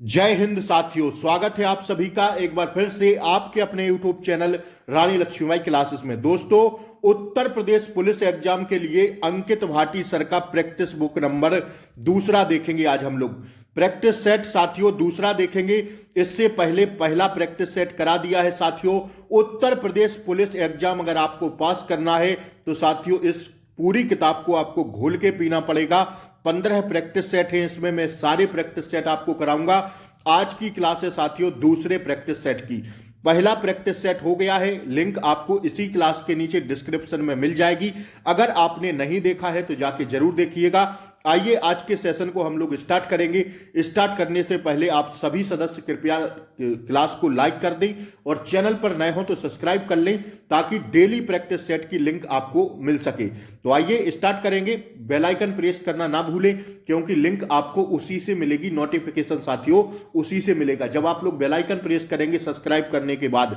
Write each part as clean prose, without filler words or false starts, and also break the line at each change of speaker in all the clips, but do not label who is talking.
जय हिंद साथियों, स्वागत है आप सभी का एक बार फिर से आपके अपने YouTube चैनल रानी लक्ष्मीबाई क्लासेस में। दोस्तों, उत्तर प्रदेश पुलिस एग्जाम के लिए अंकित भाटी सर का प्रैक्टिस बुक नंबर दूसरा देखेंगे। आज हम लोग प्रैक्टिस सेट साथियों दूसरा देखेंगे। इससे पहले पहला प्रैक्टिस सेट करा दिया है साथियों। उत्तर प्रदेश पुलिस एग्जाम अगर आपको पास करना है तो साथियों इस पूरी किताब को आपको घोल के पीना पड़ेगा। 15 प्रैक्टिस सेट हैं, इसमें मैं सारे प्रैक्टिस सेट आपको कराऊंगा। आज की क्लास है साथियों दूसरे प्रैक्टिस सेट की। पहला प्रैक्टिस सेट हो गया है, लिंक आपको इसी क्लास के नीचे डिस्क्रिप्शन में मिल जाएगी। अगर आपने नहीं देखा है तो जाके जरूर देखिएगा। आइए आज के सेशन को हम लोग स्टार्ट करेंगे। स्टार्ट करने से पहले आप सभी सदस्य कृपया क्लास को लाइक कर दें और चैनल पर नए हो तो सब्सक्राइब कर लें ताकि डेली प्रैक्टिस सेट की लिंक आपको मिल सके। तो आइए स्टार्ट करेंगे। बेल आइकन प्रेस करना ना भूलें क्योंकि लिंक आपको उसी से मिलेगी। नोटिफिकेशन साथियों उसी से मिलेगा जब आप लोग बेल आइकन प्रेस करेंगे सब्सक्राइब करने के बाद।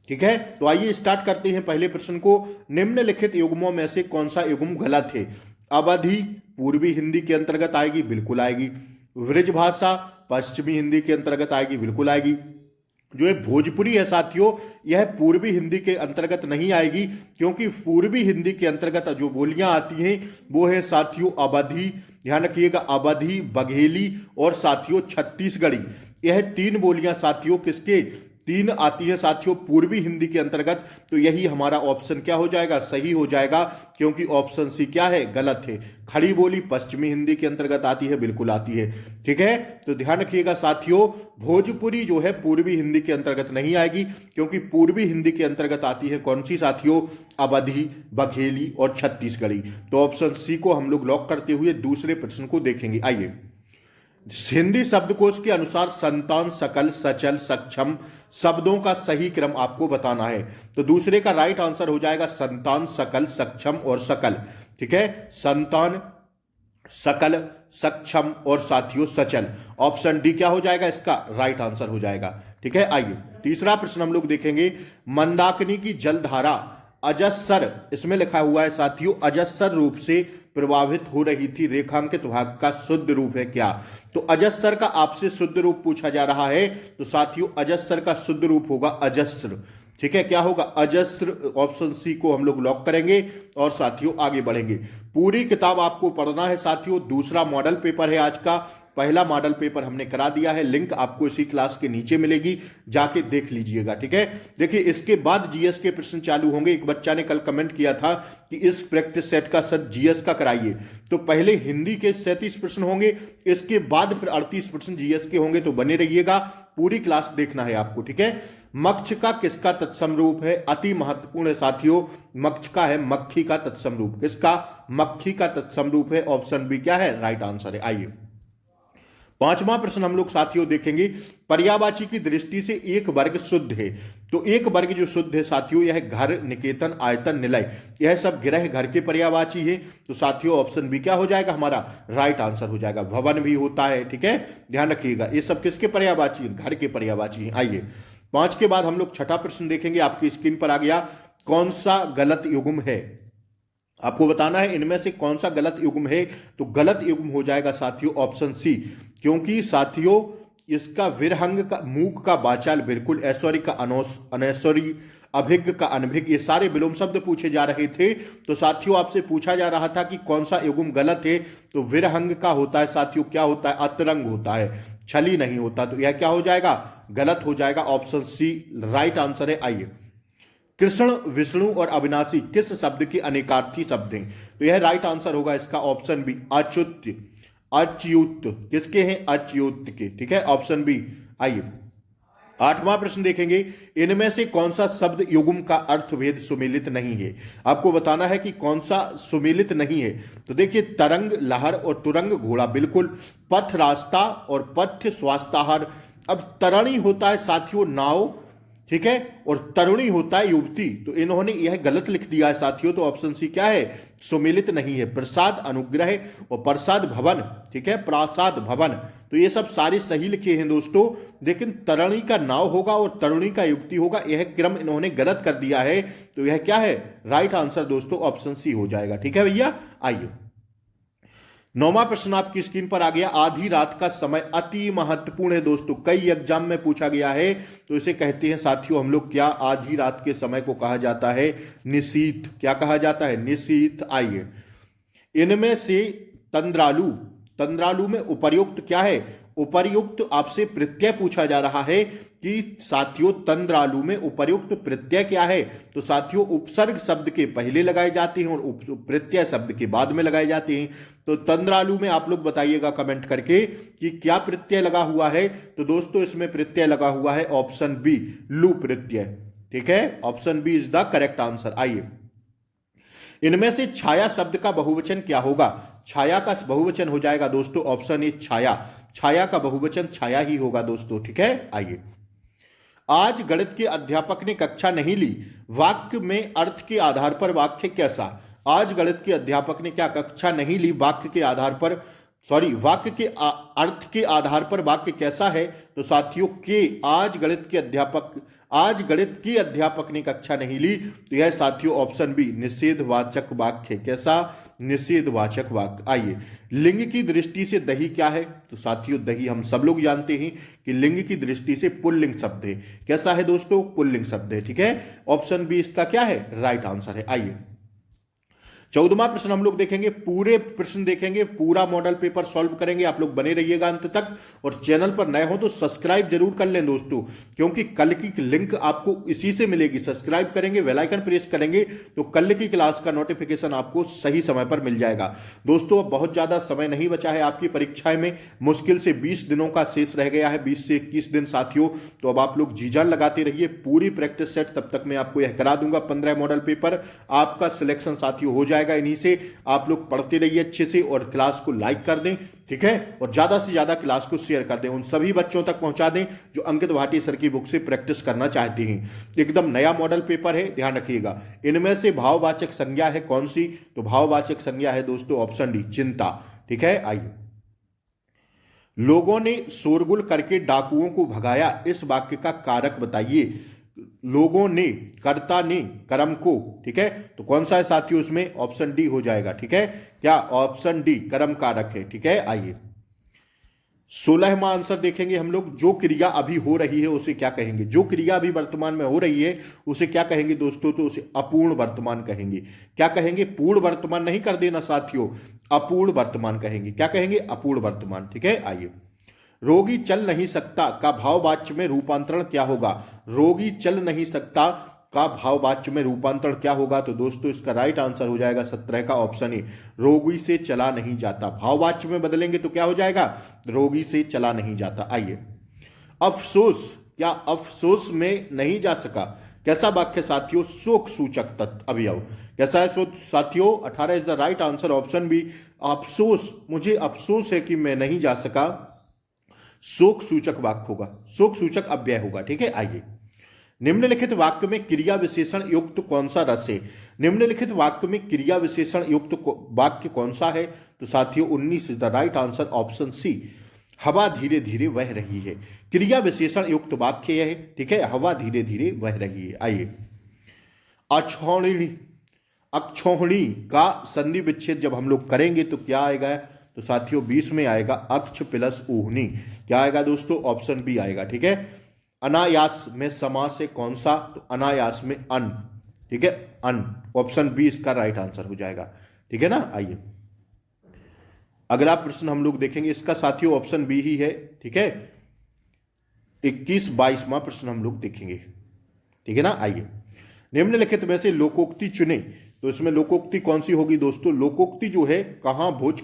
ठीक है, तो आइए स्टार्ट करते हैं पहले प्रश्न को। निम्नलिखित युग्मों में से कौन सा युग्म गलत है? अवधि पूर्वी हिंदी के अंतर्गत आएगी, बिल्कुल आएगी। ब्रजभाषा पश्चिमी हिंदी के अंतर्गत आएगी, बिल्कुल आएगी। जो ये भोजपुरी है साथियों यह पूर्वी हिंदी के अंतर्गत नहीं आएगी क्योंकि पूर्वी हिंदी के अंतर्गत जो बोलियां आती हैं वो है साथियों अवधी, ध्यान रखिएगा, अवधी, बघेली और साथियों छत्तीसगढ़ी। यह तीन बोलियां साथियों किसके तीन आती है साथियों पूर्वी हिंदी के अंतर्गत। तो यही हमारा ऑप्शन क्या हो जाएगा? सही हो जाएगा क्योंकि ऑप्शन सी क्या है? गलत है। खड़ी बोली पश्चिमी हिंदी के अंतर्गत आती है, बिल्कुल आती है। ठीक है, तो ध्यान रखिएगा साथियों भोजपुरी जो है पूर्वी हिंदी के अंतर्गत नहीं आएगी क्योंकि पूर्वी हिंदी के अंतर्गत आती है कौन सी साथियों? अवधी, बघेली और छत्तीसगढ़ी। तो ऑप्शन सी को हम लोग लॉक करते हुए दूसरे प्रश्न को देखेंगे। आइए, हिंदी शब्दकोश के अनुसार संतान, सकल, सचल, सक्षम शब्दों का सही क्रम आपको बताना है। तो दूसरे का राइट आंसर हो जाएगा संतान, सकल, सक्षम और सकल। ठीक है, संतान, सकल, सक्षम और साथियों सचल। ऑप्शन डी क्या हो जाएगा? इसका राइट आंसर हो जाएगा। ठीक है, आइए तीसरा प्रश्न हम लोग देखेंगे। मंदाकिनी की जलधारा अजस्र, इसमें लिखा हुआ है साथियों अजस्र रूप से प्रभावित हो रही थी, रेखांकित भाग का शुद्ध रूप है क्या? तो अजस्र का आपसे शुद्ध रूप पूछा जा रहा है तो साथियों अजस्र का शुद्ध रूप होगा अजस्र। ठीक है, क्या होगा? अजस्र। ऑप्शन सी को हम लोग लॉक करेंगे और साथियों आगे बढ़ेंगे। पूरी किताब आपको पढ़ना है साथियों। दूसरा मॉडल पेपर है आज का। पहला मॉडल पेपर हमने करा दिया है, लिंक आपको इसी क्लास के नीचे मिलेगी, जाके देख लीजिएगा। ठीक है, देखिए इसके बाद जीएस के प्रश्न चालू होंगे। एक बच्चा ने कल कमेंट किया था कि इस प्रैक्टिस सेट का सर जीएस का कराइए। तो पहले हिंदी के 37 प्रश्न होंगे, इसके बाद फिर 38 प्रश्न जीएस के होंगे। तो बने रहिएगा, पूरी क्लास देखना है आपको। ठीक है, मक्षिका किसका तत्सम रूप है? अति महत्वपूर्ण है साथियों। मक्षिका है मक्खी का तत्सम रूप। किसका? मक्खी का तत्सम रूप है। ऑप्शन बी क्या है? राइट आंसर है। आइए पांचवा प्रश्न हम लोग साथियों देखेंगे। पर्यायवाची की दृष्टि से एक वर्ग शुद्ध है। तो एक वर्ग जो शुद्ध है साथियों यह घर, निकेतन, आयतन, निलय, यह सब गृह घर के पर्यायवाची है। तो साथियों ऑप्शन बी क्या हो जाएगा? हमारा राइट आंसर हो जाएगा। भवन भी होता है। ठीक है, ध्यान रखिएगा ये सब किसके पर्यायवाची है? घर के पर्यायवाची है। आइए पांच के बाद हम लोग छठा प्रश्न देखेंगे। आपकी स्क्रीन पर आ गया। कौन सा गलत युग्म है? आपको बताना है इनमें से कौन सा गलत युग्म है। तो गलत युग्म हो जाएगा साथियों ऑप्शन सी, क्योंकि साथियों इसका विरहंग का मूक का बाचाल बिल्कुल, ऐश्वर्य का अनैश्वर्य, अभिज्ञ का अनभिज्ञ, ये सारे विलोम शब्द पूछे जा रहे थे। तो साथियों आपसे पूछा जा रहा था कि कौन सा युग्म गलत है। तो विरहंग का होता है साथियों क्या होता है? अतरंग होता है, छली नहीं होता। तो यह क्या हो जाएगा? गलत हो जाएगा। ऑप्शन सी राइट आंसर है। आइए, कृष्ण, विष्णु और अविनाशी किस शब्द के अनेकार्थी शब्द हैं? तो यह राइट आंसर होगा इसका ऑप्शन बी अच्युत। अच्युत किसके हैं? अच्युत के। ठीक है, ऑप्शन बी। आइए आठवां प्रश्न देखेंगे। इनमें से कौन सा शब्द युग्म का अर्थभेद सुमेलित नहीं है? आपको बताना है कि कौन सा सुमेलित नहीं है। तो देखिए तरंग लहर और तुरंग घोड़ा बिल्कुल, पथ रास्ता और पथ्य स्वास्थ्याहार। अब तरणी होता है साथियों नाव, ठीक है, और तरुणी होता है युवती। तो इन्होंने यह गलत लिख दिया है साथियों। तो ऑप्शन सी क्या है? सुमेलित नहीं है। प्रसाद अनुग्रह और प्रसाद भवन। ठीक है, प्रसाद भवन। तो ये सब सारे सही लिखे हैं दोस्तों, लेकिन तरणी का नाव होगा और तरुणी का युवती होगा, यह क्रम इन्होंने गलत कर दिया है। तो यह क्या है? राइट आंसर दोस्तों ऑप्शन सी हो जाएगा। ठीक है भैया, आइए 9वां प्रश्न आपकी स्क्रीन पर आ गया। आधी रात का समय अति महत्वपूर्ण है दोस्तों, कई एग्जाम में पूछा गया है। तो इसे कहते हैं साथियों हम लोग क्या, आधी रात के समय को कहा जाता है निशीथ। क्या कहा जाता है? निशीथ। आइए, इनमें से तंद्रालु, तंद्रालु में उपर्युक्त क्या है? उपर्युक्त आपसे प्रत्यय पूछा जा रहा है कि साथियों तंद्रालु में उपर्युक्त प्रत्यय क्या है? तो साथियों उपसर्ग शब्द के पहले लगाए जाते हैं और प्रत्यय शब्द के बाद में लगाए जाते हैं। तो तंद्रालु में आप लोग बताइएगा कमेंट करके कि क्या प्रत्यय लगा हुआ है। तो दोस्तों इसमें प्रत्यय लगा हुआ है ऑप्शन बी, लू प्रत्यय। ठीक है, option B is the correct answer. आइए, इनमें से छाया शब्द का बहुवचन क्या होगा? छाया का बहुवचन हो जाएगा दोस्तों ऑप्शन ए, छाया। छाया का बहुवचन छाया ही होगा दोस्तों। ठीक है, आइए, आज गणित के अध्यापक ने कक्षा नहीं ली, वाक्य में अर्थ के आधार पर वाक्य कैसा? आज गणित के अध्यापक ने क्या कक्षा नहीं ली, वाक्य के आधार पर, सॉरी वाक्य के अर्थ के आधार पर वाक्य कैसा है? तो साथियों के आज गणित के अध्यापक ने कक्षा नहीं ली, तो यह साथियों ऑप्शन बी निषेधवाचक वाक्य। कैसा? निषेधवाचक वाक्य। आइए, लिंग की दृष्टि से दही क्या है? तो साथियों दही हम सब लोग जानते हैं कि लिंग की दृष्टि से पुल्लिंग शब्द है। कैसा है दोस्तों? पुल्लिंग शब्द है। ठीक है, ऑप्शन बी इसका क्या है? राइट आंसर है। आइए, 14वां प्रश्न हम लोग देखेंगे, पूरे प्रश्न देखेंगे, पूरा मॉडल पेपर सॉल्व करेंगे। आप लोग बने रहिएगा अंत तक, और चैनल पर नए हो तो सब्सक्राइब जरूर कर लें दोस्तों, क्योंकि कल की लिंक आपको इसी से मिलेगी। सब्सक्राइब करेंगे, बेल आइकन प्रेस करेंगे तो कल की क्लास का नोटिफिकेशन आपको सही समय पर मिल जाएगा। दोस्तों अब बहुत ज्यादा समय नहीं बचा है आपकी परीक्षाएं में, मुश्किल से 20 दिनों का शेष रह गया है, 20 से 21 दिन साथियों। तो अब आप लोग जी जान लगाते रहिए, पूरी प्रैक्टिस सेट तब तक मैं आपको यह करा दूंगा। 15 मॉडल पेपर आपका सिलेक्शन साथियों हो जाएगा। इन्हीं से आप लोग पढ़ते रहिए अच्छे से, और क्लास को लाइक कर दें। ठीक है, और ज्यादा से ज्यादा क्लास को शेयर कर दें, उन सभी बच्चों तक पहुंचा दें जो अंकित भाटी सर की बुक से प्रैक्टिस करना चाहते हैं। एकदम नया मॉडल पेपर है, ध्यान रखिएगा। इनमें से भाववाचक संज्ञा है कौन सी? तो भाववाचक संज्ञा है दोस्तों ऑप्शन डी, चिंता। ठीक है, आइए, लोगों ने शोरगुल करके डाकुओं को भगाया, इस वाक्य का कारक बताइए। लोगों ने, कर्ता ने, कर्म को। ठीक है, तो कौन सा है साथियों? उसमें ऑप्शन डी हो जाएगा। ठीक है, क्या? ऑप्शन डी कर्म कारक है। ठीक है, आइए, 16वां आंसर देखेंगे हम लोग, जो क्रिया अभी हो रही है उसे क्या कहेंगे? जो क्रिया अभी वर्तमान में हो रही है उसे क्या कहेंगे दोस्तों? तो उसे अपूर्ण वर्तमान कहेंगे। क्या कहेंगे? पूर्ण वर्तमान नहीं कर देना साथियों, अपूर्ण वर्तमान कहेंगे। क्या कहेंगे? अपूर्ण वर्तमान। ठीक है, आइए, रोगी चल नहीं सकता का भाववाच्य में रूपांतरण क्या होगा? रोगी चल नहीं सकता का भाववाच्य में रूपांतरण क्या होगा? तो दोस्तों इसका राइट आंसर हो जाएगा 17 का ऑप्शन ए, रोगी से चला नहीं जाता। भाववाच्य में बदलेंगे तो क्या हो जाएगा? रोगी से चला नहीं जाता। आइए, अफसोस, क्या अफसोस में नहीं जा सका? कैसा वाक्य साथियों? शोक सूचक तत्व अवयव। कैसा है साथियों? 18 is the right answer, option B, अफसोस, मुझे अफसोस है कि मैं नहीं जा सका, शोक सूचक वाक्य होगा, शोक सूचक अव्यय होगा। ठीक है, आइए, निम्नलिखित वाक्य में क्रिया विशेषण युक्त कौन सा रस है? निम्नलिखित वाक्य में क्रिया विशेषण युक्त वाक्य कौन सा है? तो साथियों 19 is the right answer, option C, हवा धीरे धीरे बह रही है। क्रिया विशेषण युक्त वाक्य यह है। ठीक है, हवा धीरे धीरे बह रही है। आइए, अक्षौहिणी, अक्षौहिणी का संधि विच्छेद जब हम लोग करेंगे तो क्या आएगा? तो साथियों 20 में आएगा अक्ष प्लस ऊहनी। क्या आएगा दोस्तों? ऑप्शन बी आएगा। ठीक है, अनायास में समास है कौन सा? तो अनायास में अन। ठीक है, अन, ऑप्शन बी इसका राइट आंसर हो जाएगा। ठीक है ना, आइए, अगला प्रश्न हम लोग देखेंगे, इसका साथियों ऑप्शन बी ही है। ठीक है, 21-22वां प्रश्न हम लोग देखेंगे। ठीक है ना, आइए, निम्नलिखित में से लोकोक्ति चुने, तो इसमें लोकोक्ति कौन सी होगी दोस्तों? लोकोक्ति जो है, कहां भोज,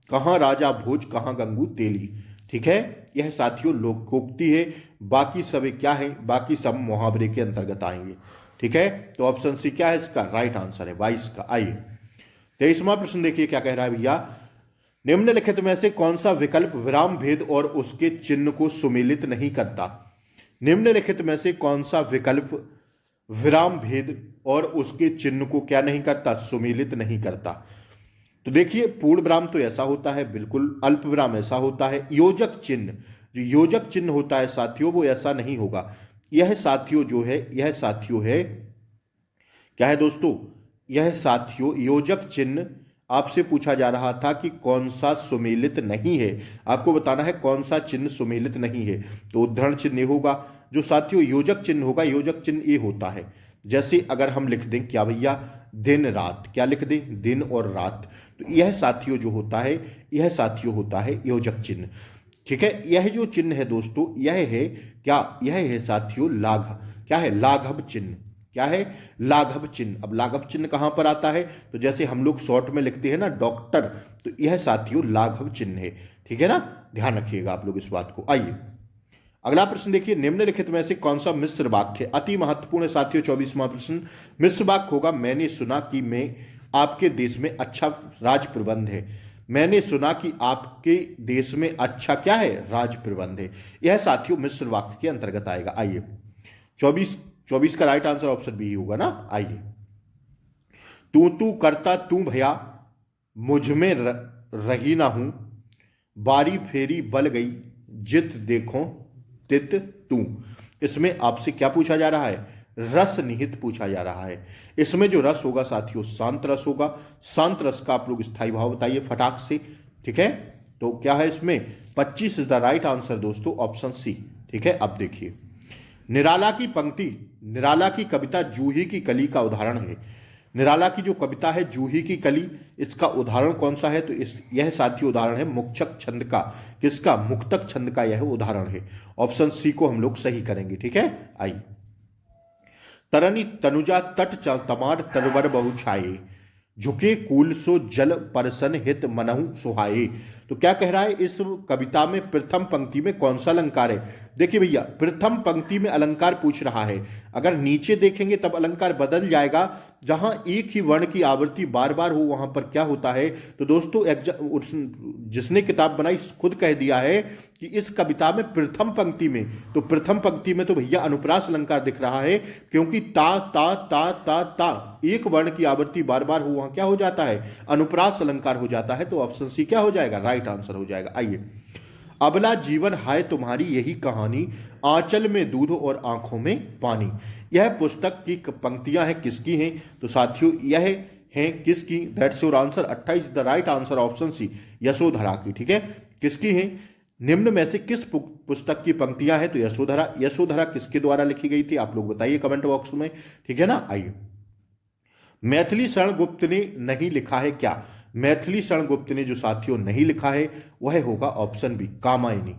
कहां राजा भोज, कहां गंगू तेली। ठीक है, यह साथियों लोकोक्ति है। बाकी सब क्या है? बाकी सब मुहावरे के अंतर्गत आएंगे। ठीक है, तो ऑप्शन सी क्या है इसका? राइट आंसर है 22 का। आइए, 23वां प्रश्न देखिए क्या कह रहा है भैया, निम्नलिखित में से कौन सा विकल्प विराम भेद और उसके चिन्ह को सुमेलित नहीं करता? निम्नलिखित में से कौन सा विकल्प विराम भेद और उसके चिन्ह को क्या नहीं करता? सुमेलित नहीं करता। तो देखिए, पूर्ण विराम तो ऐसा होता है बिल्कुल, अल्प विराम ऐसा होता है, योजक चिन्ह, जो योजक चिन्ह होता है साथियों वो ऐसा नहीं होगा। यह साथियों जो है, यह साथियों है, क्या है दोस्तों? यह साथियों योजक चिन्ह आपसे पूछा जा रहा था कि कौन सा सुमेलित नहीं है, आपको बताना है कौन सा चिन्ह सुमेलित नहीं है। तो उद्धरण चिन्ह होगा। जो साथियों योजक चिन्ह होगा, योजक चिन्ह ये होता है, जैसे अगर हम लिख दें क्या भैया, दिन रात, क्या लिख दें, दिन और रात, तो यह साथियों जो होता है, यह साथियों होता है योजक चिन्ह। ठीक है, यह जो चिन्ह है दोस्तों, यह है क्या, यह है साथियों लाघव, क्या है, लाघव चिन्ह। क्या है, लाघव चिन्ह। अब लाघव चिन्ह कहां पर आता है, तो जैसे हम लोग शॉर्ट में लिखते हैं ना डॉक्टर, तो यह साथियों लाघव चिन्ह है। ठीक है ना, ध्यान रखिएगा आप लोग इस बात को। आइए अगला प्रश्न देखिए, निम्नलिखित में से कौन सा मिश्र वाक्य है, अति महत्वपूर्ण है साथियों। 24वां प्रश्न मिश्र वाक्य होगा, मैंने सुना कि मैं आपके देश में अच्छा राज प्रबंध है। मैंने सुना कि आपके देश में अच्छा क्या है, राज प्रबंध है। यह साथियों मिश्र वाक्य के अंतर्गत आएगा। आइए 24 का राइट आंसर ऑप्शन बी होगा ना। आइए, तू करता तू भया मुझ में रही ना हूं, बारी फेरी बल गई जित देखो तित तू। इसमें आपसे क्या पूछा जा रहा है, रस निहित पूछा जा रहा है। इसमें जो रस होगा साथियों शांत रस होगा। शांत रस का आप लोग स्थायी भाव बताइए फटाक से। ठीक है, तो क्या है इसमें 25 इज द राइट आंसर दोस्तों, ऑप्शन सी। ठीक है, अब देखिए निराला की पंक्ति, निराला की कविता जूही की कली का उदाहरण है। निराला की जो कविता है जूही की कली, इसका उदाहरण कौन सा है, तो यह साथी उदाहरण है मुक्तक छंद का। किसका, मुक्तक छंद का यह उदाहरण है। ऑप्शन सी को हम लोग सही करेंगे। ठीक है, आइए, तरनी तनुजा तट तमार तरवर बहु छाए, झुके कूल सो जल परसन हित मनहु सुहाए। तो क्या कह रहा है, इस कविता में प्रथम पंक्ति में कौन सा अलंकार है। देखिए भैया, प्रथम पंक्ति में अलंकार पूछ रहा है, अगर नीचे देखेंगे तब अलंकार बदल जाएगा। जहां एक ही वर्ण की आवृत्ति बार बार हो वहां पर क्या होता है, तो दोस्तों जिसने किताब बनाई खुद कह दिया है कि इस कविता में प्रथम पंक्ति में, तो प्रथम पंक्ति में तो भैया अनुप्रास अलंकार दिख रहा है, क्योंकि ता ता ता ता ता एक वर्ण की आवृत्ति बार बार हो वहां क्या हो जाता है, अनुप्रास अलंकार हो जाता है। तो ऑप्शन सी क्या हो जाएगा, राइट आंसर हो जाएगा। आइए, अबला जीवन हाय तुम्हारी यही कहानी, आंचल में दूध और आंखों में पानी। यह पुस्तक की पंक्तियां हैं, किसकी हैं, तो साथियों यह हैं किसकी, that's your answer 28 the right answer option C, Yashodhara की। ठीक है, किसकी हैं, निम्न में से किस पुस्तक की पंक्तियां हैं, तो यशोधरा। यशोधरा किसके द्वारा लिखी गई थी, आप लोग बताइए कमेंट बॉक्स में। ठीक है ना, आइए, मैथिली शरण गुप्त ने नहीं लिखा है क्या। मैथिली शरण गुप्त ने जो साथियों नहीं लिखा है वह होगा ऑप्शन बी, कामायनी।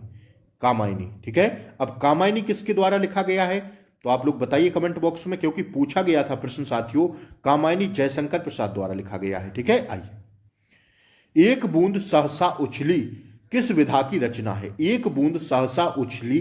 कामायनी, ठीक है। अब कामायनी किसके द्वारा लिखा गया है, तो आप लोग बताइए कमेंट बॉक्स में, क्योंकि पूछा गया था प्रश्न साथियों, कामायनी जयशंकर प्रसाद द्वारा लिखा गया है। ठीक है, आइए, एक बूंद सहसा उछली किस विधा की रचना है। एक बूंद सहसा उछली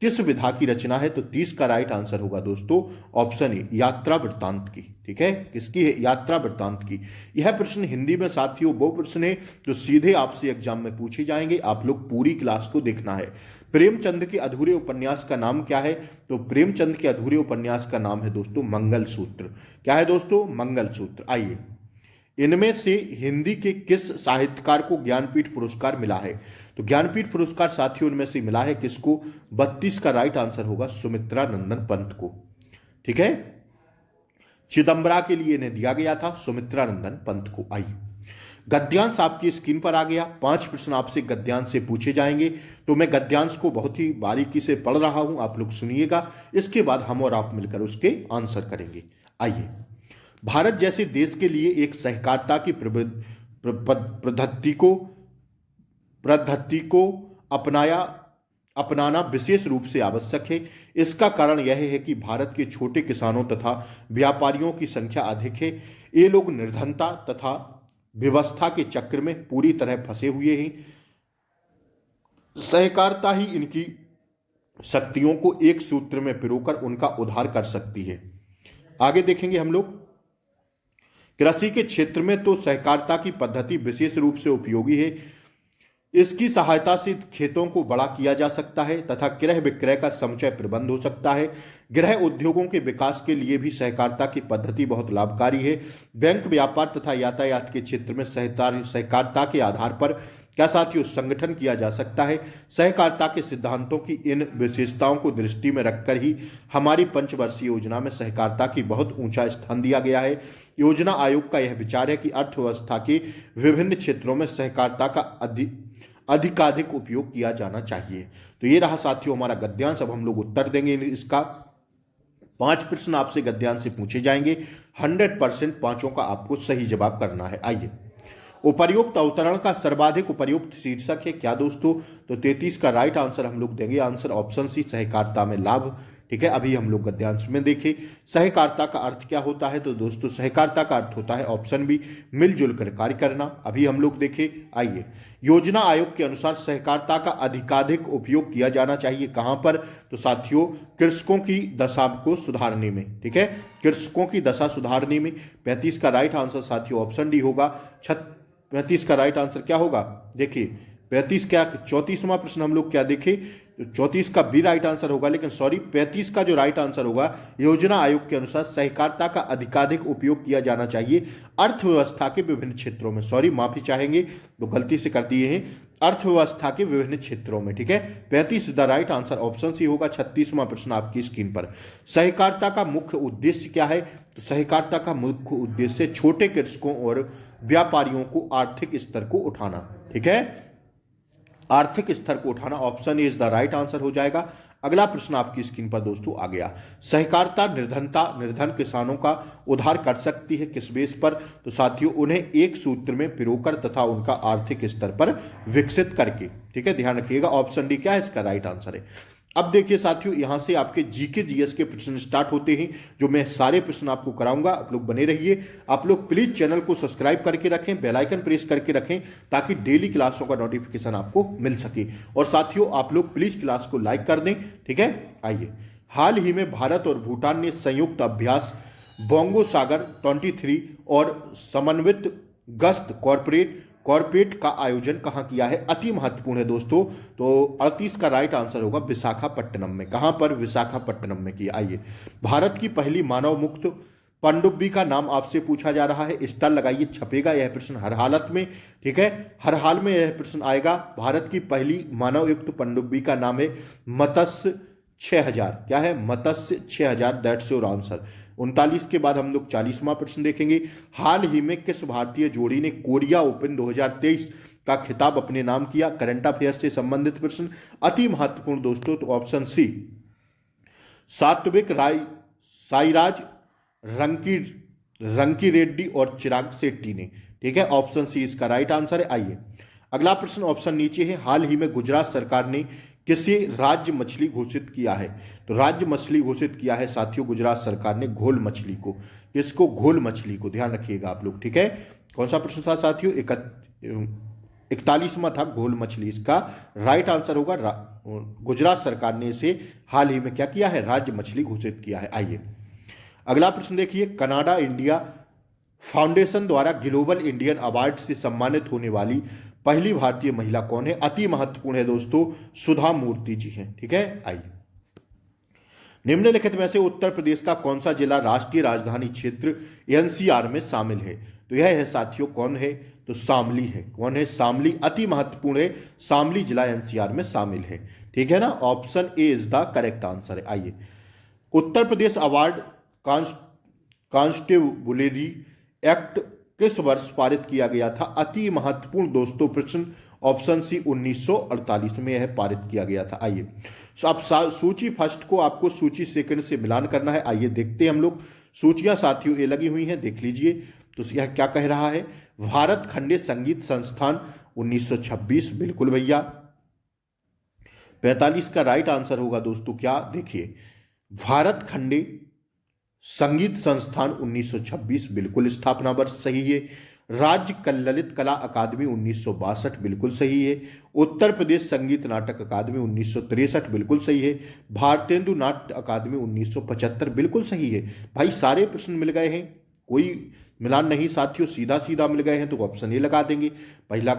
किस विधा की रचना है, तो 30 का राइट आंसर होगा दोस्तों ऑप्शन ए, यात्रा वृत्तांत की। ठीक है, किसकी है, यात्रा वृत्तांत की। यह प्रश्न हिंदी में साथियों वो प्रश्न है जो सीधे आपसे एग्जाम में पूछे जाएंगे, आप लोग पूरी क्लास को देखना है। प्रेमचंद के अधूरे उपन्यास का नाम क्या है, तो प्रेमचंद के अधूरे उपन्यास का नाम है दोस्तों मंगलसूत्र। क्या है दोस्तों, मंगलसूत्र। आइए, इनमें से हिंदी के किस साहित्यकार को ज्ञानपीठ पुरस्कार मिला है, तो ज्ञानपीठ पुरस्कार साथियों इनमें से मिला है किसको, 32 का राइट आंसर होगा सुमित्रा नंदन पंत को। ठीक है, चिदम्बरा के लिए इन्हें दिया गया था, सुमित्रा नंदन पंत को। आइए, गद्यांश आपकी स्क्रीन पर आ गया। 5 प्रश्न आपसे गद्यांश से पूछे जाएंगे, तो मैं गद्यांश को बहुत ही बारीकी से पढ़ रहा हूं, आप लोग सुनिएगा, इसके बाद हम और आप मिलकर उसके आंसर करेंगे। आइए, भारत जैसे देश के लिए एक सहकारिता की पद्धति को अपनाना विशेष रूप से आवश्यक है। इसका कारण यह है कि भारत के छोटे किसानों तथा व्यापारियों की संख्या अधिक है। ये लोग निर्धनता तथा व्यवस्था के चक्र में पूरी तरह फंसे हुए हैं। सहकारिता ही इनकी शक्तियों को एक सूत्र में पिरोकर उनका उद्धार कर सकती है। आगे देखेंगे हम लोग, कृषि के क्षेत्र में तो सहकारिता की पद्धति विशेष रूप से उपयोगी है। इसकी सहायता से खेतों को बड़ा किया जा सकता है तथा क्रय विक्रय का समुचय प्रबंध हो सकता है। गृह उद्योगों के विकास के लिए भी सहकारिता की पद्धति बहुत लाभकारी है। बैंक व्यापार तथा यातायात के क्षेत्र में सहकारिता के आधार पर क्या साथियों संगठन किया जा सकता है? सहकारिता के सिद्धांतों की इन विशेषताओं को दृष्टि में रखकर ही हमारी पंचवर्षीय योजना में सहकारिता की बहुत ऊंचा स्थान दिया गया है। योजना आयोग का यह विचार है कि अर्थव्यवस्था के विभिन्न क्षेत्रों में सहकारिता का अधिकाधिक उपयोग किया जाना चाहिए। तो ये रहा साथियों हमारा गद्यांश। अब हम लोग उत्तर देंगे इसका। 5 प्रश्न आपसे गद्यांश से पूछे जाएंगे। 100% पांचों का आपको सही जवाब करना है। आइए, उपर्युक्त अवतरण का सर्वाधिक उपर्युक्त शीर्षक है क्या दोस्तों? तो 33 का राइट आंसर हम लोग देंगे। आंसर ऑप्शन सी, सहकारिता में लाभ। ठीक है, अभी हम लोग गद्यांश में देखें सहकारिता का अर्थ क्या होता है। तो दोस्तों सहकारिता का अर्थ होता है ऑप्शन बी, मिलजुल कर कार्य करना। अभी हम लोग देखें। आइए, योजना आयोग के अनुसार सहकारिता का अधिकाधिक उपयोग किया जाना चाहिए कहां पर? तो साथियों कृषकों की दशा को सुधारने में। ठीक है, कृषकों की दशा सुधारने में। 35 का राइट आंसर साथियों ऑप्शन डी होगा। 35 का राइट आंसर क्या होगा? देखिए 35 क्या, 34वां प्रश्न हम लोग क्या देखें तो 34 का भी राइट आंसर होगा, लेकिन सॉरी 35 का जो राइट आंसर होगा, योजना आयोग के अनुसार सहकारिता का अधिकाधिक उपयोग किया जाना चाहिए अर्थव्यवस्था के विभिन्न क्षेत्रों में। सॉरी माफी चाहेंगे, तो गलती से कर दिए हैं, अर्थव्यवस्था के विभिन्न क्षेत्रों में। ठीक है, 35 the right answer option C होगा। 36वां प्रश्न आपकी स्क्रीन पर, सहकारिता का मुख्य उद्देश्य क्या है? तो सहकारिता का मुख्य उद्देश्य छोटे कृषकों और व्यापारियों को आर्थिक स्तर को उठाना। ठीक है, आर्थिक स्तर को उठाना। Option A is the right answer हो जाएगा। अगला प्रश्न आपकी स्क्रीन पर दोस्तों आ गया, सहकारिता निर्धन किसानों का उद्धार कर सकती है किस बेस पर? तो साथियों उन्हें एक सूत्र में पिरोकर तथा उनका आर्थिक स्तर पर विकसित करके। ठीक है, ध्यान रखिएगा ऑप्शन डी क्या है इसका राइट आंसर है। अब देखिए साथियों, यहां से आपके जीके जीएस के प्रश्न स्टार्ट होते हैं, जो मैं सारे प्रश्न आपको कराऊंगा। आप लोग बने रहिए। आप लोग प्लीज चैनल को सब्सक्राइब करके रखें, बेल आइकन प्रेस करके रखें, ताकि डेली क्लासों का नोटिफिकेशन आपको मिल सके। और साथियों आप लोग प्लीज क्लास को लाइक कर दें। ठीक है, आइए, हाल ही में भारत और भूटान ने संयुक्त अभ्यास बोंगो सागर 23 और समन्वित गश्त कॉर्पोरेट का आयोजन कहां किया है? अति महत्वपूर्ण है दोस्तों। तो 38 का राइट आंसर होगा विशाखापट्टनम में। कहां पर? विशाखापट्टनम में किया। आइए, भारत की पहली मानव मुक्त पनडुब्बी का नाम आपसे पूछा जा रहा है। स्टार लगाइए, छपेगा यह प्रश्न हर हालत में। ठीक है, हर हाल में यह प्रश्न आएगा। भारत की पहली मानव युक्त पनडुब्बी का नाम है मत्स्य 6000। क्या है? मत्स्य 6000, दैट्स योर आंसर। 39 के बाद हम लोग 40वां प्रश्न देखेंगे। हाल ही में किस भारतीय जोड़ी ने कोरिया ओपन 2023 का खिताब अपने नाम किया? करंट अफेयर्स से संबंधित प्रश्न, अति महत्वपूर्ण दोस्तों। तो ऑप्शन सी, सात्विक साईराज रंकी रेड्डी और चिराग शेट्टी ने। ठीक है, ऑप्शन सी इसका राइट आंसर है। आइए, अगला प्रश्न ऑप्शन नीचे है, हाल ही में गुजरात सरकार ने किसे राज्य मछली घोषित किया है? तो राज्य मछली घोषित किया है साथियों गुजरात सरकार ने घोल मछली को। किसको? घोल मछली को। ध्यान रखिएगा आप लोग। ठीक है, कौन सा प्रश्न था साथियों? 41वां था, घोल मछली। इसका राइट आंसर होगा गुजरात सरकार ने इसे हाल ही में क्या किया है? राज्य मछली घोषित किया है। आइए, अगला प्रश्न देखिए, कनाडा इंडिया फाउंडेशन द्वारा ग्लोबल इंडियन अवार्ड से सम्मानित होने वाली पहली भारतीय महिला कौन है? अति महत्वपूर्ण है दोस्तों, सुधा मूर्ति जी हैं। ठीक है, आइए, निम्नलिखित में से उत्तर प्रदेश का कौन सा जिला राष्ट्रीय राजधानी क्षेत्र एनसीआर में शामिल है? तो यह है साथियों, कौन है? तो शामली है। कौन है? शामली। अति महत्वपूर्ण है, शामली जिला एनसीआर में शामिल है। ठीक है ना, option A is the correct answer है। आइए, Uttar Pradesh award constabulary act किस वर्ष पारित किया गया था? अति महत्वपूर्ण दोस्तों प्रश्न, ऑप्शन सी 1948 में यह पारित किया गया था। आइए, अब सूची फर्स्ट को आपको सूची सेकंड से मिलान करना है। आइए देखते हैं हम लोग। सूचियां साथियों ये लगी हुई हैं, देख लीजिए। तो यह क्या कह रहा है? भारत खंडे संगीत संस्थान 1926, बिल्कुल भैया। 45 का राइट आंसर होगा दोस्तों क्या? देखिए, भारत खंडे संगीत संस्थान 1926, बिल्कुल स्थापना वर्ष सही है। राज्य ललित कला अकादमी 1962, बिल्कुल सही है। उत्तर प्रदेश संगीत नाटक अकादमी 1963, बिल्कुल सही है। भारतेंदु नाट्य अकादमी 1975, बिल्कुल सही है। भाई सारे प्रश्न मिल गए हैं, कोई मिलान नहीं साथियों, सीधा सीधा मिल गए हैं। तो ऑप्शन ए लगा देंगे। पहला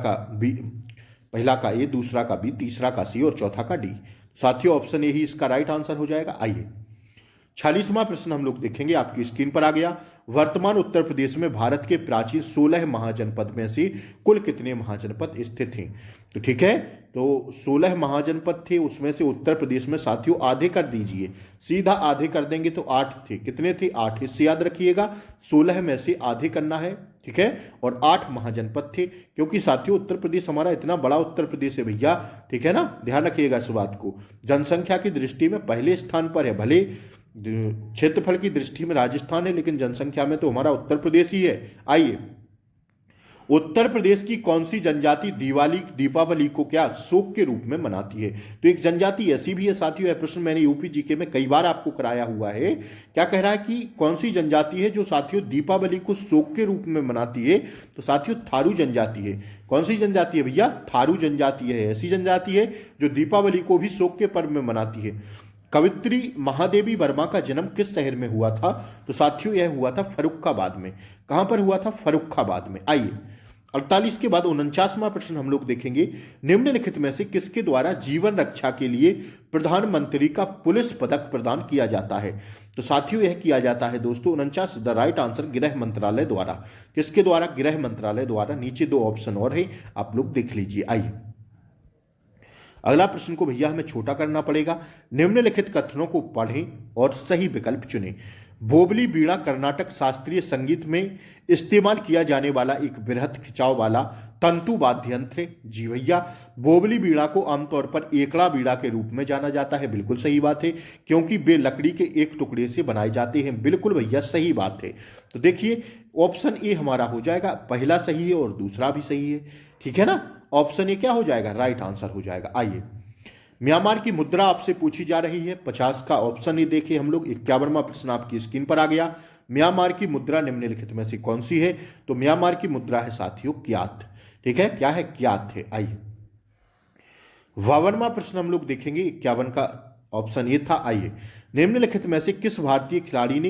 का ए, दूसरा का बी, तीसरा का सी और चौथा का डी। साथियों ऑप्शन ए ही इसका राइट आंसर हो जाएगा। आइए, 46वां प्रश्न हम लोग देखेंगे, आपकी स्क्रीन पर आ गया। वर्तमान उत्तर प्रदेश में भारत के प्राचीन 16 महाजनपद में से कुल कितने महाजनपद स्थित हैं? तो ठीक है, तो 16 महाजनपद थे, उसमें से उत्तर प्रदेश में साथियों आधे कर दीजिए, सीधा आधे कर देंगे तो 8 थे। कितने थे? 8। इससे याद रखिएगा 16 में से आधे करना है, ठीक है, और 8 महाजनपद थे, क्योंकि साथियों उत्तर प्रदेश हमारा इतना बड़ा उत्तर प्रदेश है भैया, ठीक है ना, ध्यान रखिएगा इस बात को। जनसंख्या की दृष्टि में पहले स्थान पर है, भले क्षेत्रफल की दृष्टि में राजस्थान है, लेकिन जनसंख्या में तो हमारा उत्तर प्रदेश ही है। आइए, उत्तर प्रदेश की कौन सी जनजाति दीपावली को क्या शोक के रूप में मनाती है? तो एक जनजाति ऐसी भी है साथियों, यह प्रश्न मैंने यूपी जीके में कई बार आपको कराया हुआ है। क्या कह रहा है कि कौन सी जनजाति है जो साथियों दीपावली को शोक के रूप में मनाती है? तो साथियों थारू जनजाति है। कौन सी जनजाति है भैया? थारू जनजाति है। ऐसी जनजाति है जो दीपावली को भी शोक के पर्व में मनाती है। कवित्री महादेवी वर्मा का जन्म किस शहर में हुआ था? तो साथियों यह हुआ था फर्रुखाबाद में। कहां पर हुआ था? फर्रुखाबाद में। आइए, 48 के बाद 49वां प्रश्न हम लोग देखेंगे, निम्नलिखित में से किसके द्वारा जीवन रक्षा के लिए प्रधानमंत्री का पुलिस पदक प्रदान किया जाता है? तो साथियों यह किया जाता है दोस्तों 49 द राइट आंसर गृह मंत्रालय द्वारा। किसके द्वारा? गृह मंत्रालय द्वारा। नीचे 2 ऑप्शन और है, आप लोग देख लीजिए। आइए, अगला प्रश्न को भैया हमें छोटा करना पड़ेगा। निम्नलिखित कथनों को पढ़ें और सही विकल्प चुनें। बोबली बीड़ा कर्नाटक शास्त्रीय संगीत में इस्तेमाल किया जाने वाला एक बृहद खिंचाव वाला तंतु वाद्य यंत्र है। जी भैया, बोबली बीड़ा को आमतौर पर एकड़ा बीड़ा के रूप में जाना जाता है। बिल्कुल सही बात है, क्योंकि वे लकड़ी के एक टुकड़े से बनाए जाते हैं। बिल्कुल भैया सही बात है। तो देखिए ऑप्शन ए हमारा हो जाएगा, पहला सही है और दूसरा भी सही है, ठीक है ना। ऑप्शन ए क्या हो जाएगा? राइट आंसर हो जाएगा। आइए, म्यांमार की मुद्रा आपसे पूछी जा रही है। 50 का ऑप्शन ही देखे हम लोग। 51वां प्रश्न आपकी स्क्रीन पर आ गया। म्यांमार की मुद्रा निम्नलिखित में से कौन सी है? तो म्यांमार की मुद्रा है साथियों क्यात, ठीक है, क्या है? क्यात है। आइए, 52वां प्रश्न हम लोग देखेंगे। 51 का ऑप्शन ये था। आइए, निम्नलिखित में से किस भारतीय खिलाड़ी ने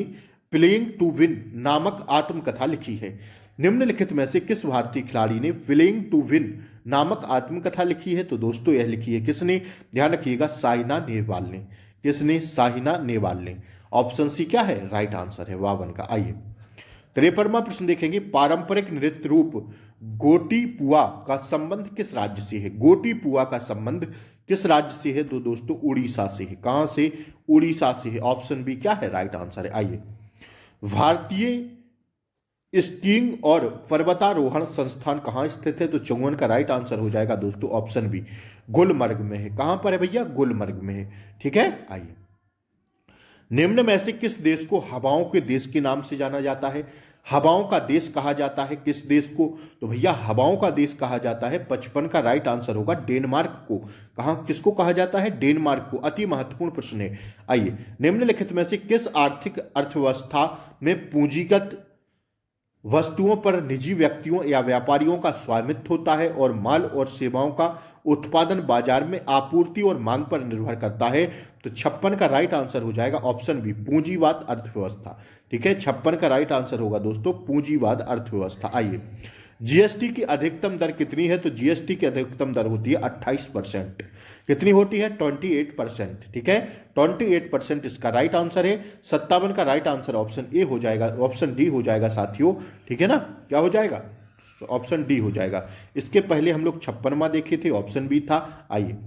प्लेइंग टू विन नामक आत्मकथा लिखी है? निम्नलिखित में से किस भारतीय खिलाड़ी ने प्लेइंग टू विन नामक आत्मकथा लिखी है? तो दोस्तों यह लिखी है किसने? ध्यान रखिएगा, साइना नेहवाल ने। किसने? साइना नेहवाल ने। ऑप्शन सी क्या है? राइट आंसर है 52 का। आइए, 53वां प्रश्न देखेंगे। पारंपरिक नृत्य रूप गोटी पुआ का संबंध किस राज्य से है? गोटी पुआ का संबंध किस राज्य से है? तो दोस्तों उड़ीसा से है। कहां से? उड़ीसा से है। ऑप्शन बी क्या है? राइट आंसर है। आइए, भारतीय स्कीइंग और पर्वतारोहण संस्थान कहां स्थित है? तो 54 का राइट आंसर हो जाएगा दोस्तों ऑप्शन बी, गुलमर्ग में है। कहां पर है भैया? गुलमर्ग में है, ठीक है। आइए, निम्न में से किस देश को हवाओं के देश के नाम से जाना जाता है? हवाओं का देश कहा जाता है किस देश को? तो भैया हवाओं का देश कहा जाता है 55 का राइट आंसर होगा डेनमार्क को। कहां, किसको कहा जाता है? डेनमार्क को। अति महत्वपूर्ण प्रश्न है। आइए, निम्नलिखित में से किस आर्थिक अर्थव्यवस्था में पूंजीगत वस्तुओं पर निजी व्यक्तियों या व्यापारियों का स्वामित्व होता है और माल और सेवाओं का उत्पादन बाजार में आपूर्ति और मांग पर निर्भर करता है? तो 56 का राइट आंसर हो जाएगा ऑप्शन बी, पूंजीवाद अर्थव्यवस्था, ठीक है। 56 का राइट आंसर होगा दोस्तों पूंजीवाद अर्थव्यवस्था। आइए, जीएसटी की अधिकतम दर कितनी है? तो जीएसटी की अधिकतम दर होती है 28%। कितनी होती है? 28%, ठीक है। 28% इसका राइट आंसर है। 57 का राइट आंसर ऑप्शन ए हो जाएगा, ऑप्शन डी हो जाएगा साथियों, ठीक है ना। क्या हो जाएगा? ऑप्शन डी हो जाएगा। इसके पहले हम लोग 56वां देखे थे, ऑप्शन बी था। आइए,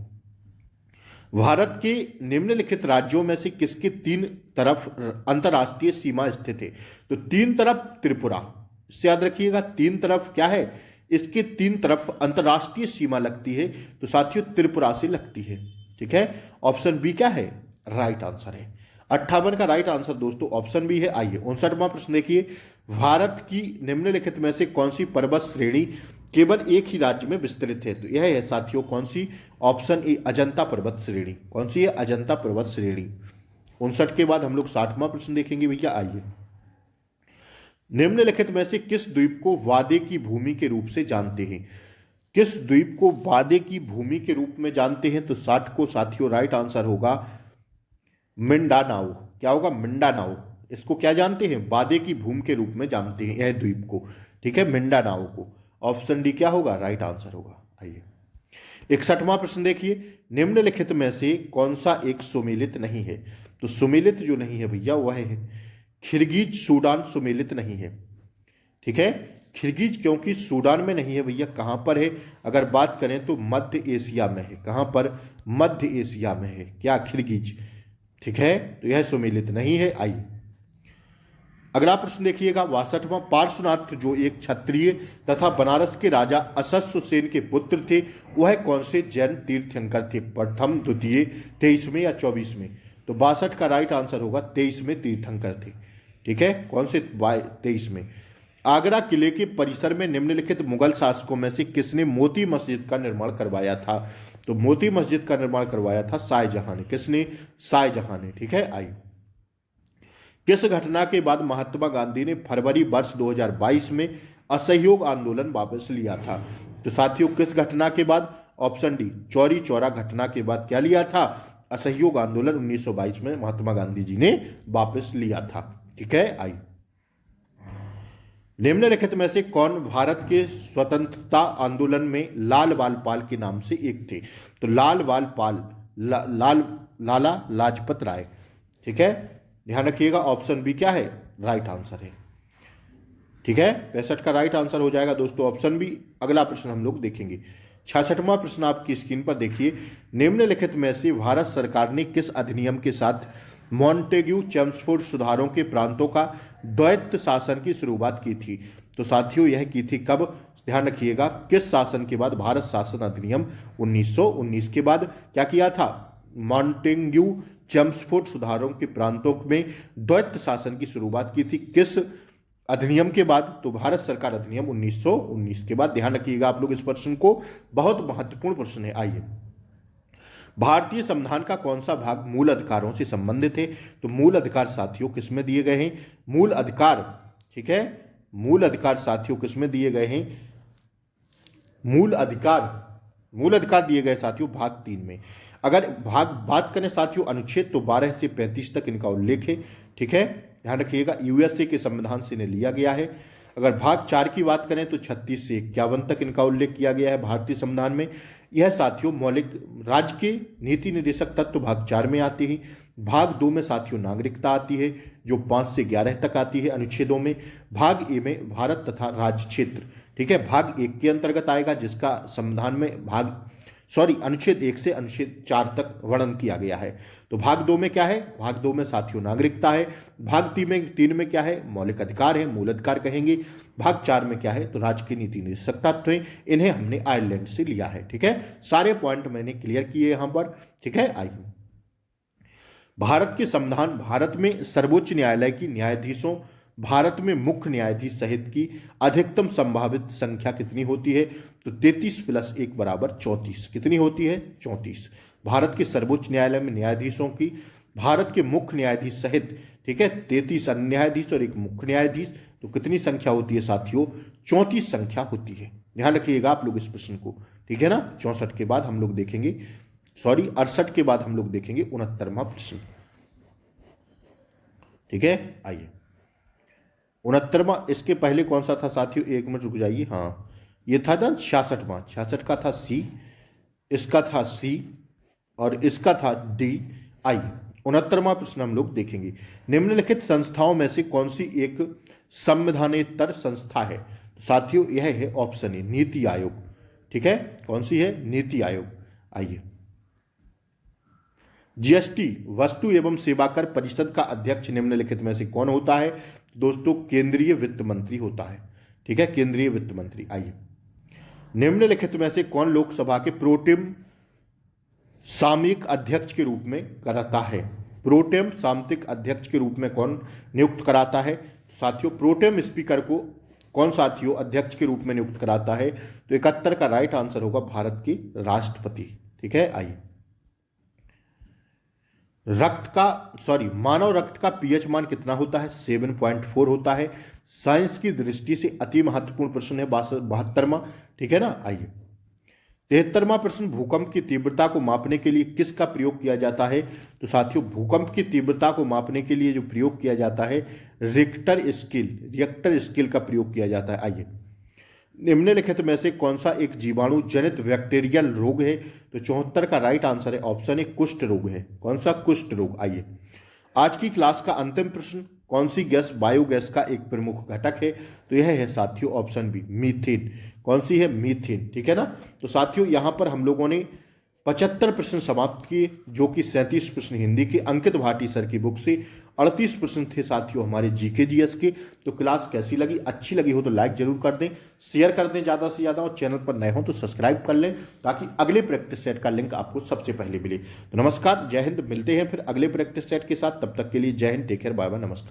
भारत के निम्नलिखित राज्यों में से किसके 3 तरफ अंतरराष्ट्रीय सीमा स्थित है? तो 3 तरफ त्रिपुरा, इससे याद रखिएगा 3 तरफ क्या है? इसके 3 तरफ अंतरराष्ट्रीय सीमा लगती है, तो साथियों त्रिपुरा से लगती है, ठीक है। ऑप्शन बी क्या है? राइट आंसर है। 58 का राइट आंसर दोस्तों ऑप्शन बी है। आइए, 59वां प्रश्न देखिए। भारत की निम्नलिखित में से कौन सी पर्वत श्रेणी केवल एक ही राज्य में विस्तृत है? तो यह है साथियों कौन सी? ऑप्शन ए, अजंता पर्वत श्रेणी। कौन सी है? अजंता पर्वत श्रेणी। 59 के बाद हम लोग 60वां प्रश्न देखेंगे भैया। आइए, निम्नलिखित में से किस द्वीप को वादे की भूमि के रूप से जानते हैं? किस द्वीप को वादे की भूमि के रूप में जानते हैं? तो 60 को साथियों राइट आंसर होगा मिंडानाओ। क्या होगा? मिंडानाओ। इसको क्या जानते हैं? वादे की भूमि के रूप में जानते हैं यह द्वीप को, ठीक है, मिंडानाओ को। ऑप्शन डी क्या होगा? राइट आंसर होगा। आइए, 61वां प्रश्न देखिए। निम्नलिखित में से कौन सा एक सुमेलित नहीं है? तो सुमेलित जो नहीं है भैया वह है किर्गिज सूडान, सुमेलित नहीं है। ठीक है, किर्गिज क्योंकि सूडान में नहीं है भैया, कहां पर है? अगर बात करें तो मध्य एशिया में है। कहां पर? मध्य एशिया में है क्या? किर्गिज। ठीक है, तो यह सुमेलित नहीं है। आइए अगला प्रश्न देखिएगा, 62वां, पार्श्वनाथ जो एक क्षत्रिय तथा बनारस के राजा अश्व सेन के पुत्र थे, वह कौन से जैन तीर्थंकर थे? प्रथम, द्वितीय, 23वें या 24वें? तो 62 का राइट आंसर होगा 23वें तीर्थंकर थे। ठीक है, कौन से? 23 में। आगरा किले के परिसर में निम्नलिखित मुगल शासकों में से किसने मोती मस्जिद का निर्माण करवाया था? तो मोती मस्जिद का निर्माण करवाया था शाहजहां ने। किसने? शाहजहां ने। ठीक है, आइए किस घटना के बाद महात्मा गांधी ने फरवरी वर्ष 2022 में असहयोग आंदोलन वापस लिया था? तो साथियों किस घटना के बाद? ऑप्शन डी, चौरी चौरा घटना के बाद क्या लिया था? असहयोग आंदोलन 1922 में महात्मा गांधी जी ने वापस लिया था। ठीक है, आइए निम्नलिखित में से कौन भारत के स्वतंत्रता आंदोलन में लाल बाल पाल के नाम से एक थे? तो लाल बाल पाल, लाला लाजपत राय। ठीक है, ध्यान रखिएगा, ऑप्शन बी क्या है? राइट आंसर है। ठीक है, 65 का राइट आंसर हो जाएगा दोस्तों ऑप्शन बी। अगला प्रश्न हम लोग देखेंगे, 66वां प्रश्न आपकी स्क्रीन पर देखिए, निम्नलिखित में से भारत सरकार ने किस अधिनियम के साथ मॉन्टेग्यू चेम्सफोर्ड सुधारों के प्रांतों का द्वैत शासन की शुरुआत की थी? तो साथियों यह की थी कब? ध्यान रखिएगा, किस शासन के बाद? भारत शासन अधिनियम 1919 के बाद क्या किया था? मॉन्टेग्यू चेम्सफोर्ड सुधारों के प्रांतों में द्वैत शासन की शुरुआत की थी। किस अधिनियम के बाद? तो भारत सरकार अधिनियम 1919 के बाद। ध्यान रखिएगा आप लोग इस प्रश्न को, बहुत महत्वपूर्ण प्रश्न है। आइए भारतीय संविधान का कौन सा भाग मूल अधिकारों से संबंधित है? तो मूल अधिकार साथियों किसमें दिए गए हैं? मूल अधिकार, ठीक है, मूल अधिकार साथियों किसमें दिए गए हैं? मूल अधिकार दिए गए साथियों भाग 3 में। अगर भाग बात करें साथियों अनुच्छेद, तो 12 से 35 तक इनका उल्लेख है। ठीक है, ध्यान रखिएगा, यूएसए के संविधान से इन्हें लिया गया है। अगर भाग 4 की बात करें तो 36 से 51 तक इनका उल्लेख किया गया है भारतीय संविधान में। यह साथियों मौलिक राज्य के नीति निर्देशक तत्व भाग 4 में आते हैं। भाग 2 में साथियों नागरिकता आती है जो 5 से 11 तक आती है अनुच्छेदों में। भाग ए में भारत तथा राज्य क्षेत्र, ठीक है, भाग 1 के अंतर्गत आएगा, जिसका संविधान में अनुच्छेद 1 से अनुच्छेद 4 तक वर्णन किया गया है। तो भाग 2 में क्या है? भाग 2 में साथियों नागरिकता है। भाग 3 में क्या है? मौलिक अधिकार है, मूल अधिकार कहेंगे। भाग 4 में क्या है? तो राज्य की नीति निर्देशक तत्व है, इन्हें हमने आयरलैंड से लिया है। ठीक है, सारे पॉइंट मैंने क्लियर किए यहां पर। ठीक है, आइए भारत के संविधान, भारत में सर्वोच्च न्यायालय की न्यायाधीशों, भारत में मुख्य न्यायाधीश सहित की अधिकतम संभावित संख्या कितनी होती है? तो 33 + 1 = 34। कितनी होती है? 34। भारत के सर्वोच्च न्यायालय में न्यायाधीशों की, भारत के मुख्य न्यायाधीश सहित, ठीक है, 33 अन्य न्यायाधीश और एक मुख्य न्यायाधीश, तो कितनी संख्या होती है साथियों? 34 संख्या होती है। ध्यान रखिएगा आप लोग इस प्रश्न को। ठीक है ना, 64 के बाद हम लोग देखेंगे, 68 के बाद हम लोग देखेंगे 69वां प्रश्न। ठीक है, आइए 69वां, इसके पहले कौन सा था साथियों? 1 मिनट रुक जाइए। हाँ, ये था ना 66वां। 66 का था सी, इसका था सी और इसका था डी। आइए 69वां प्रश्न हम लोग देखेंगे, निम्नलिखित संस्थाओं में से कौन सी एक संवैधानेतर संस्था है? साथियों यह है ऑप्शन ए, नीति आयोग। ठीक है, कौन सी है? नीति आयोग। आइए जीएसटी वस्तु एवं सेवा कर परिषद का अध्यक्ष निम्नलिखित में से कौन होता है? दोस्तों केंद्रीय वित्त मंत्री होता है। ठीक है, केंद्रीय वित्त मंत्री। आइए निम्नलिखित में से कौन लोकसभा के प्रोटेम सामयिक अध्यक्ष के रूप में कराता है? प्रोटेम सामयिक अध्यक्ष के रूप में कौन नियुक्त कराता है? साथियों प्रोटेम स्पीकर को कौन साथियों अध्यक्ष के रूप में नियुक्त कराता है? तो 71 का राइट आंसर होगा भारत के राष्ट्रपति। ठीक है, आइए मानव रक्त का पीएच मान कितना होता है? 7.4 होता है। साइंस की दृष्टि से अति महत्वपूर्ण प्रश्न है 72वां। ठीक है ना, आइए 73वां प्रश्न, भूकंप की तीव्रता को मापने के लिए किसका प्रयोग किया जाता है? तो साथियों भूकंप की तीव्रता को मापने के लिए जो प्रयोग किया जाता है रिक्टर स्केल का प्रयोग किया जाता है। आइए निम्नलिखित में से कौन सा एक जीवाणु जनित बैक्टीरियल रोग है? तो 74 का राइट आंसर है ऑप्शन ए, कुष्ठ रोग है। कौन सा? कुष्ठ रोग। आइए आज की क्लास का अंतिम प्रश्न, कौन सी गैस बायोगैस का एक प्रमुख घटक है? तो यह है साथियों ऑप्शन बी, मीथेन। कौन सी है? मीथेन। ठीक है ना। तो साथियों यहां पर हम लोगों ने 75 प्रश्न समाप्त किए, जो कि 37 प्रश्न हिंदी के अंकित भाटी सर की बुक से, 38 प्रश्न थे साथियों हमारे जीके जीएस के। तो क्लास कैसी लगी? अच्छी लगी हो तो लाइक जरूर कर दें, शेयर कर दें ज़्यादा से ज़्यादा, और चैनल पर नए हो तो सब्सक्राइब कर लें, ताकि अगले प्रैक्टिस सेट का लिंक आपको सबसे पहले मिले। तो नमस्कार, जय हिंद। मिलते हैं फिर अगले प्रैक्टिस सेट के साथ। तब तक के लिए जय हिंद, टेक केयर, बाय बाय, नमस्कार।